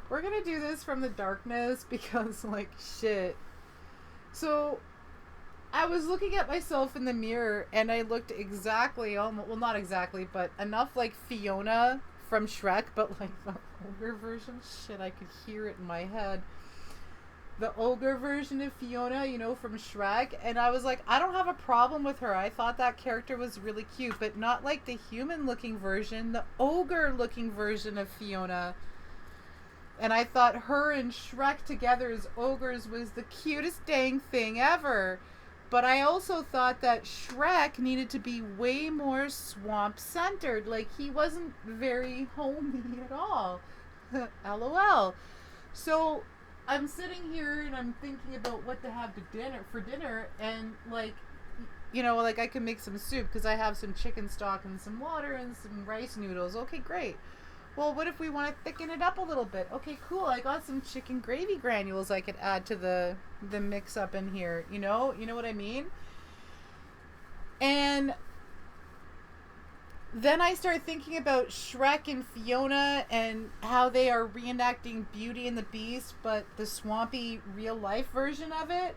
we're gonna do this from the darkness because, like, shit. So, I was looking at myself in the mirror and I looked exactly, almost, well, not exactly, but enough like Fiona from Shrek, but like the ogre version. Shit, I could hear it in my head. The ogre version of Fiona, you know, from Shrek. And I was like, I don't have a problem with her. I thought that character was really cute, but not like the human looking version, the ogre looking version of Fiona. And I thought her and Shrek together as ogres was the cutest dang thing ever. But I also thought that Shrek needed to be way more swamp centered. Like, he wasn't very homey at all. LOL. So I'm sitting here and I'm thinking about what to have to dinner for dinner, and like, you know, like I can make some soup because I have some chicken stock and some water and some rice noodles. Okay, great. Well, what if we want to thicken it up a little bit? Okay, cool. I got some chicken gravy granules I could add to the mix up in here. You know what I mean? And then I start thinking about Shrek and Fiona and how they are reenacting Beauty and the Beast, but the swampy real life version of it.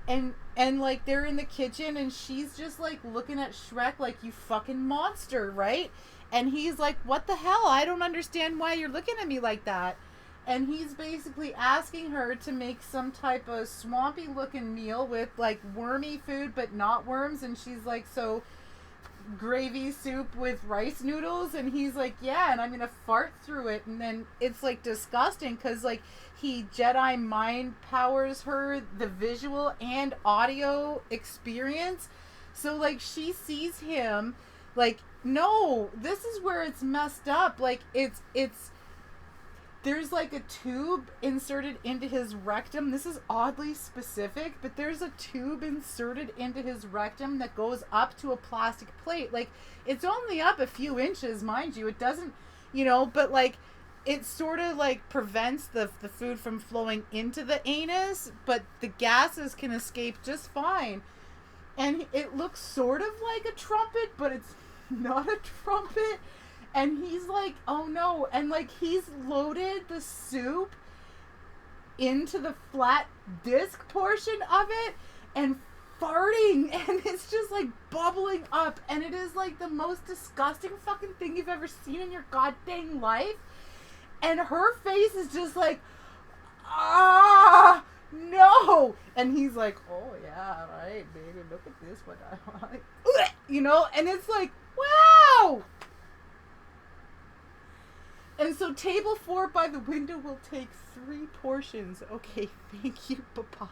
And like they're in the kitchen and she's just like looking at Shrek like, you fucking monster, right? And he's like, what the hell? I don't understand why you're looking at me like that. And he's basically asking her to make some type of swampy looking meal with like wormy food but not worms, and she's like, so gravy soup with rice noodles, and he's like, yeah, and I'm gonna fart through it. And then it's like disgusting because like he Jedi mind powers her the visual and audio experience, so like she sees him like, no, this is where it's messed up. Like it's there's like a tube inserted into his rectum. This is oddly specific, but there's a tube inserted into his rectum that goes up to a plastic plate. Like, it's only up a few inches, mind you. It doesn't, but like, it sort of like prevents the food from flowing into the anus, but the gases can escape just fine. And it looks sort of like a trumpet, but it's not a trumpet. And he's like, oh no. And like, he's loaded the soup into the flat disc portion of it and farting. And it's just like bubbling up. And it is like the most disgusting fucking thing you've ever seen in your goddamn life. And her face is just like, ah, no. And he's like, oh yeah, right, baby, look at this one. I like, and it's like, wow. And so table 4 by the window will take 3 portions. Okay, thank you. Bye-bye.